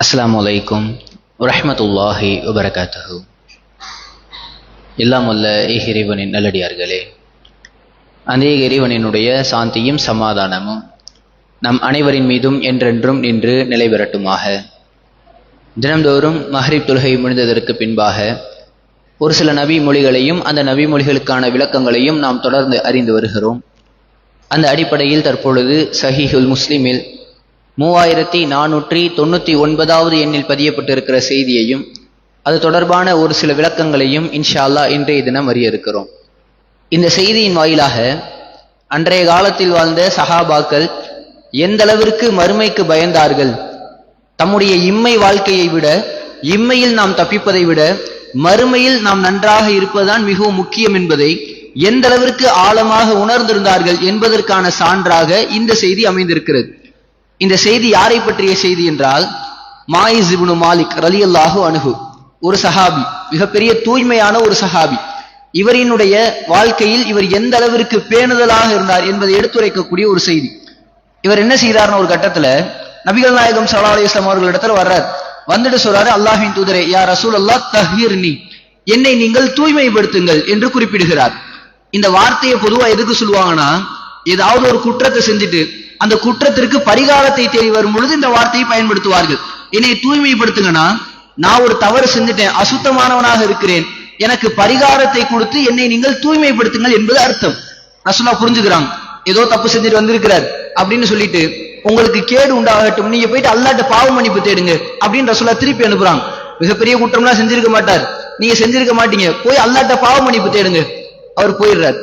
அஸ்ஸலாமு அலைக்கும் வரஹ்மத்துல்லாஹி வபரகாத்துஹு. எல்லாம் வல்ல இறைவனின் நல்லடியார்களே, அந்த இறைவனினுடைய சாந்தியும் சமாதானமும் நம் அனைவரின் மீதும் என்றென்றும் நின்று நிலை பெறட்டுமாக. தினம்தோறும் மஹ்ரிப் தொழுகை முடிந்ததற்கு பின்பாக ஒரு சில நபி மொழிகளையும் அந்த நபி மொழிகளுக்கான விளக்கங்களையும் நாம் தொடர்ந்து அறிந்து வருகிறோம். அந்த அடிப்படையில் தற்பொழுது சஹீஹுல் முஸ்லிமில் 3499வது எண்ணில் பதியப்பட்டிருக்கிற செய்தியையும் அது தொடர்பான ஒரு சில விளக்கங்களையும் இன்ஷா அல்லாஹ் இன்றைய தினம் அறிய இருக்கிறோம். இந்த செய்தியின் வாயிலாக அன்றைய காலத்தில் வாழ்ந்த சஹாபாக்கள் எந்த அளவிற்கு மறுமைக்கு பயந்தார்கள், தம்முடைய இம்மை வாழ்க்கையை விட, இம்மையில் நாம் தப்பிப்பதை விட மறுமையில் நாம் நன்றாக இருப்பதுதான் மிகவும் முக்கியம் என்பதை எந்த அளவிற்கு ஆழமாக உணர்ந்திருந்தார்கள் என்பதற்கான சான்றாக இந்த செய்தி அமைந்திருக்கிறது. இந்த செய்தி யாரை பற்றிய செய்தி என்றால், மாயிஸ் இப்னு மாலிக் ரலியல்லாஹு அன்ஹு, ஒரு சஹாபி, மிகப்பெரிய தூய்மையான ஒரு சஹாபி. இவரினுடைய வாழ்க்கையில் இவர் எந்த அளவிற்கு பேணுதலாக இருந்தார் என்பதை எடுத்துரைக்கக்கூடிய ஒரு செய்தி. இவர் என்ன செய்தார்னு ஒரு கட்டத்துல நபிகள் நாயகம் ஸல்லல்லாஹு அலைஹி வஸல்லம் அவர்களிடத்துல வர்றார். வந்துட்டு சொல்றாரு, அல்லாஹ்வின் தூதரே, யா ரசூலல்லாஹ் தஹ்ஹிர்னி, என்னை நீங்கள் தூய்மைப்படுத்துங்கள் என்று குறிப்பிடுகிறார். இந்த வார்த்தையை பொதுவா எதுக்கு சொல்லுவாங்கன்னா, ஏதாவது ஒரு குற்றத்தை செஞ்சுட்டு அந்த குற்றத்திற்கு பரிகாரத்தை தேடி வரும் பொழுது இந்த வார்த்தையை பயன்படுத்துவார்கள். என்னை தூய்மைப்படுத்துங்கன்னா, நான் ஒரு தவறு செஞ்சுட்டேன், அசுத்தமானவனாக இருக்கிறேன், எனக்கு பரிகாரத்தை கொடுத்து என்னை நீங்கள் தூய்மைப்படுத்துங்கள் என்பது அர்த்தம். ரசூலுல்லாஹ் புரிஞ்சுக்கிறாங்க, ஏதோ தப்பு செஞ்சுட்டு வந்திருக்கிறார் அப்படின்னு சொல்லிட்டு, உங்களுக்கு கேடு உண்டாகட்டும், நீங்க போயிட்டு அல்லாஹ்ட்ட பாவ மன்னிப்பு தேடுங்க அப்படின்னு ரசூலுல்லாஹ் திருப்பி அனுப்புறாங்க. மிகப்பெரிய குற்றம்லாம் செஞ்சிருக்க மாட்டார், நீங்க செஞ்சிருக்க மாட்டீங்க, போய் அல்லாஹ்ட்ட பாவ மன்னிப்பு தேடுங்க. அவர் போயிடுறார்.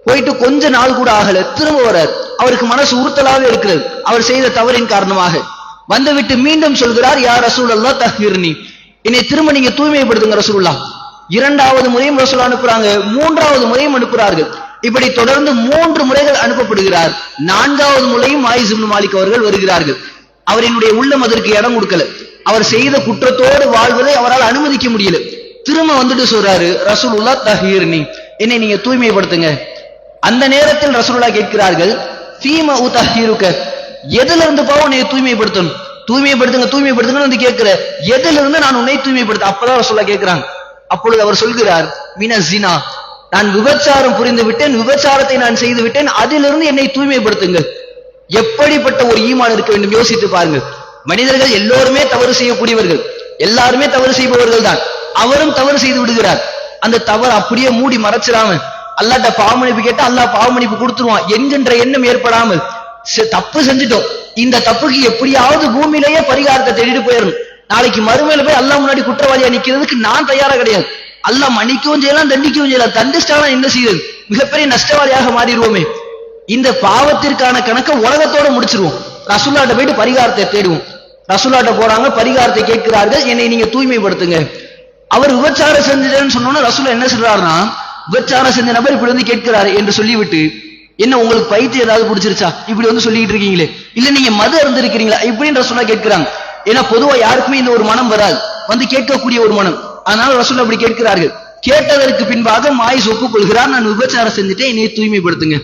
போயிட்டு கொஞ்ச நாள் கூட ஆகல, திரும்ப வர்றார். அவருக்கு மனசு உறுத்தலாவே இருக்கிறது அவர் செய்த தவறின் காரணமாக. வந்துவிட்டு மீண்டும் சொல்கிறார், யா ரசூலல்லாஹ் தஹ்ஹிர்னி, என்னை திரும்ப நீங்க தூய்மைப்படுத்துங்க ரசூலுல்லாஹ். இரண்டாவது முறையும் ரசூலுல்லாஹ் அனுப்புறாங்க, மூன்றாவது முறையும் அனுப்புறார்கள். இப்படி தொடர்ந்து 3 முறைகள் அனுப்பப்படுகிறார். 4வது முறையும் மாயிஸ் இப்னு மாலிக் அவர்கள் வருகிறார்கள். அவரினுடைய உள்ளம் அதற்கு இடம் கொடுக்கல. அவர் செய்த குற்றத்தோடு வாழ்வதை அவரால் அனுமதிக்க முடியல. திரும்ப வந்துட்டு சொல்றாரு, ரசூலுல்லாஹ் தஹ்ஹிர்னி, என்னை நீங்க தூய்மைப்படுத்துங்க. அந்த நேரத்தில் ரசூலுல்லாஹ் கேட்கிறார்கள், ஃபீமா உதஹிருக, எதில இருந்து பாவம் உன்னை தூய்மைப்படுத்தணும், தூய்மைப்படுத்துங்க தூய்மைப்படுத்துங்க வந்து கேட்கிற, எதில இருந்து நான் உன்னை தூய்மைப்படுத்த? அப்பதான் ரசூலுல்லாஹ் கேட்கிறாங்க. அப்பொழுது அவர் சொல்கிறார், மின ஜினா, நான் விபச்சாரம் புரிந்து விட்டேன், விபச்சாரத்தை நான் செய்து விட்டேன், அதிலிருந்து என்னை தூய்மைப்படுத்துங்க. எப்படிப்பட்ட ஒரு ஈமான் இருக்க வேண்டும் யோசித்து பாருங்கள். மனிதர்கள் எல்லோருமே தவறு செய்யக்கூடியவர்கள், எல்லாருமே தவறு செய்பவர்கள் தான். அவரும் தவறு செய்து விடுகிறார். அந்த தவறு அப்படியே மூடி மறைச்சிடாம அல்லாஹ்ட்ட பாவ மன்னிப்பு கேட்டா அல்லாஹ் பாவ மன்னிப்பு கொடுத்துருவான் என்கின்ற எண்ணம் ஏற்படாமல், தப்பு செஞ்சுட்டோம், இந்த தப்புக்கு எப்படியாவது பூமியிலேயே பரிகாரத்தை தேடிட்டு போயிடணும், நாளைக்கு மறுமையில போய் அல்லாஹ் முன்னாடி குற்றவாளியா நிக்கிறதுக்கு நான் தயாரா கிடையாது, அல்லாஹ் மன்னிக்கவும் செய்யலாம் தண்டிக்கவும் செய்யலாம், தண்டிச்சிட்டானா என்ன செய்யுது, மிகப்பெரிய நஷ்டவாளியாக மாறிடுவோமே, இந்த பாவத்திற்கான கணக்கை உலகத்தோட முடிச்சிருவோம், ரசூலுல்லாஹ்ட்ட போயிட்டு பரிகாரத்தை தேடுவோம். ரசூலுல்லாஹ்ட்ட போறாங்க, பரிகாரத்தை கேட்கிறார்கள், என்னை நீங்க தூய்மைப்படுத்துங்க. அவர் விபச்சாரம் செஞ்சுட்டேன்னு சொன்னோன்னா ரசூலுல்லாஹ் என்ன சொல்றாருன்னா, விபச்சாரம் செஞ்ச நபர் இப்படி வந்து கேட்கிறாரு என்று சொல்லிவிட்டு, என்ன உங்களுக்கு பைத்தியம் ஏதாவது பிடிச்சிருச்சா இப்படி வந்து சொல்லிட்டு இருக்கீங்களே, இல்ல நீங்க மது அருந்திருக்கிறீங்களா இப்படின்னு ரசூலுல்லாஹ் கேட்கிறாங்க. ஏன்னா பொதுவா யாருக்குமே இந்த ஒரு மனம் வராது, வந்து கேட்கக்கூடிய ஒரு மனம். அதனால ரசூலுல்லாஹ் அப்படி கேட்கிறார்கள். கேட்டதற்கு பின்பாக மாயிஸ் ஒப்புக்கொள்கிறார், நான் விபச்சாரம் செஞ்சுட்டேன், என்னை தூய்மைப்படுத்துங்க.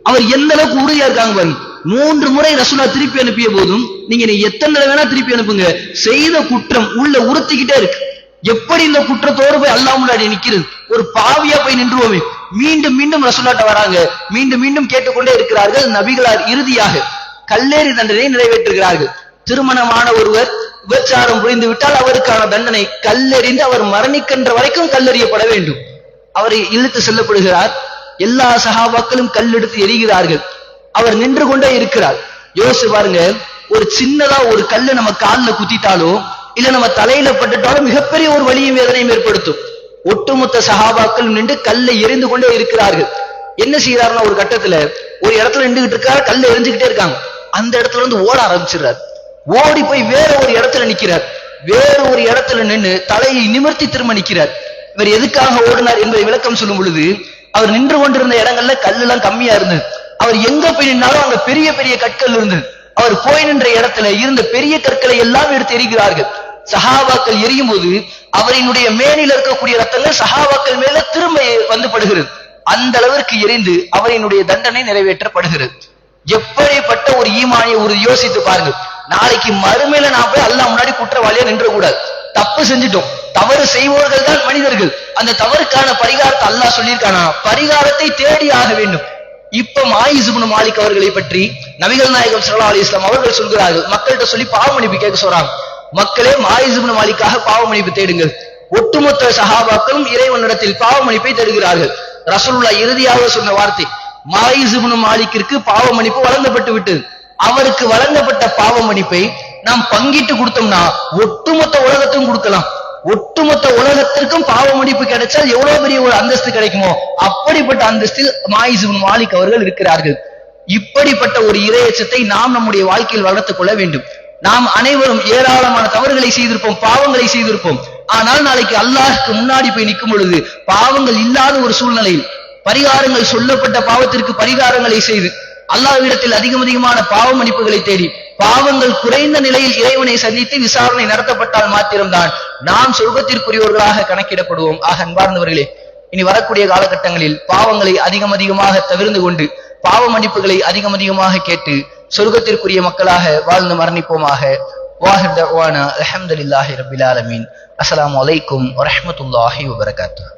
அவர் எந்த அளவுக்கு உறுதியா இருக்காங்க பாருங்க. 3 முறை ரசூலுல்லாஹ் திருப்பி அனுப்பிய போதும், நீங்க எத்தனை தடவை வேணா திருப்பி அனுப்புங்க, செய்த குற்றம் உள்ள உறுத்திக்கிட்டே இருக்கு. எப்படி இந்த குற்றத்தோடு போய் அல்லாஹ் முன்னாடி நிக்கிறது, ஒரு பாவியா போய் நின்றுவோமே. மீண்டும் மீண்டும் ரசூலுல்லாஹ்ட்ட வராங்க, மீண்டும் மீண்டும் கேட்டுக்கொண்டே இருக்கிறார்கள். நபிகளார் இறுதியாக கல்லெறி தண்டனை நிறைவேற்றுகிறார்கள். திருமணமான ஒருவர் விபச்சாரம் புரிந்து விட்டால் அவருக்கான தண்டனை கல்லெறிந்து அவர் மரணிக்கின்ற வரைக்கும் கல்லெறியப்பட வேண்டும். அவர் இழுத்து செல்லப்படுகிறார். எல்லா சஹாபாக்களும் கல்லெடுத்து எரிகிறார்கள். அவர் நின்று கொண்டே இருக்கிறார். யோசிச்சு பாருங்க, ஒரு சின்னதா ஒரு கல்லு நம்ம காலில் குத்திட்டாலோ இல்ல நம்ம தலையில பட்டுட்டாலும் மிகப்பெரிய ஒரு வலியும் வேதனையும் ஏற்படுத்தும். ஒட்டுமொத்த சஹாபாக்கள் நின்று கல்லை எரிந்து கொண்டே இருக்கிறார்கள். என்ன செய்யறாருன்னா, ஒரு கட்டத்துல ஒரு இடத்துல நின்றுகிட்டு இருக்காரு, கல்லை எரிஞ்சுக்கிட்டே இருக்காங்க. அந்த இடத்துல இருந்து ஓட ஆரம்பிச்சிடுறார். ஓடி போய் வேற ஒரு இடத்துல நிக்கிறார். வேற ஒரு இடத்துல நின்று தலையை நிமிர்த்தி திரும்ப நிக்கிறார். இவர் எதுக்காக ஓடினார் என்பதை விளக்கம் சொல்லும் பொழுது, அவர் நின்று கொண்டிருந்த இடங்கள்ல கல் எல்லாம் கம்மியா இருந்தது. அவர் எங்க போய் நின்னாலும் அங்க பெரிய பெரிய கற்கள் இருந்தது. அவர் போய் நின்ற இடத்துல இருந்த பெரிய கற்களை எல்லாம் எடுத்து எரிகிறார்கள். சஹாபாக்கள் எரியும் போது அவரினுடைய மேனில் இருக்கக்கூடிய ரத்தங்கள் சஹாபாக்கள் மேல திரும்ப வந்து படுகிறது. அந்த அளவிற்கு எரிந்து அவரினுடைய தண்டனை எப்படிப்பட்ட ஒரு ஈமானிய ஒரு யோசித்து பாருங்க. நாளைக்கு மறுமையில நான் போய் அல்லாஹ் முன்னாடி குற்றவாளியா நின்றக்கூடாது. தப்பு செஞ்சிட்டோம், தவறு செய்வோர்கள் தான் மனிதர்கள். அந்த தவறுக்கான பரிகாரத்தை அல்லாஹ் சொல்லியிருக்கானா, பரிகாரத்தை தேடி ஆக வேண்டும். இப்ப மாயிஸ் இப்னு மாலிக் அவர்களை பற்றி நபிகள் நாயகம் ஸல்லல்லாஹு அலைஹி வஸல்லம் அவர்கள் சொல்கிறார்கள், மக்கள்கிட்ட சொல்லி பாவ மன்னிப்பு கேட்க சொல்றாங்க. மக்களே மாயிஸ் இப்னு மாலிக்காக பாவ மன்னிப்பு தேடுங்கள். ஒட்டுமொத்த சஹாபாக்களும் இறைவனிடத்தில் பாவ மன்னிப்பை தேடுகிறார்கள். ரசூலுல்லாஹ் இறுதியாக சொன்ன வார்த்தை, மாயிஸ் இப்னு மாலிக்கிற்கு பாவ மன்னிப்பு வழங்கப்பட்டு விட்டது. அவருக்கு வழங்கப்பட்ட பாவ மன்னிப்பை நாம் பங்கிட்டு கொடுத்தோம்னா ஒட்டுமொத்த உலகத்துக்கும் கொடுக்கலாம். ஒட்டுமொத்த உலகத்திற்கும் பாவ மன்னிப்பு கிடைச்சால் எவ்வளவு பெரிய ஒரு அந்தஸ்து கிடைக்குமோ அப்படிப்பட்ட அந்தஸ்தில் மாயிஸ் இப்னு மாலிக் அவர்கள் இருக்கிறார்கள். இப்படிப்பட்ட ஒரு இறையச்சத்தை நாம் நம்முடைய வாழ்க்கையில் வளர்த்துக் கொள்ள வேண்டும். நாம் அனைவரும் ஏராளமான தவறுகளை செய்திருப்போம், பாவங்களை செய்திருப்போம். ஆனால் நாளைக்கு அல்லாஹ்க்கு முன்னாடி போய் நிற்கும் பொழுது பாவங்கள் இல்லாத ஒரு சூழ்நிலையில் பரிகாரங்கள் சொல்லப்பட்ட பாவத்திற்கு பரிகாரங்களை செய்து அல்லாஹ்விடத்தில் அதிகமான பாவ மன்னிப்புகளை தேடி பாவங்கள் குறைந்த நிலையில் இறைவனை சந்தித்து விசாரணை நடத்தப்பட்டால் மாத்திரம்தான் நாம் சொர்க்கத்திற்குரியவர்களாக கணக்கிடப்படுவோம். ஆக அன்பார்ந்தவர்களே, இனி வரக்கூடிய காலகட்டங்களில் பாவங்களை அதிகமாக தவிர்ந்து கொண்டு பாவ மன்னிப்புகளை அதிகமாக கேட்டு சொர்க்கத்திற்குரிய மக்களாக வாழ்ந்து மரணிப்போமாக. வாஹிர் தஅவானா அல்ஹம்துலில்லாஹி ரப்பில் ஆலமீன். அஸ்ஸலாமு அலைக்கும் வரஹ்மத்துல்லாஹி வபரகாத்துஹு.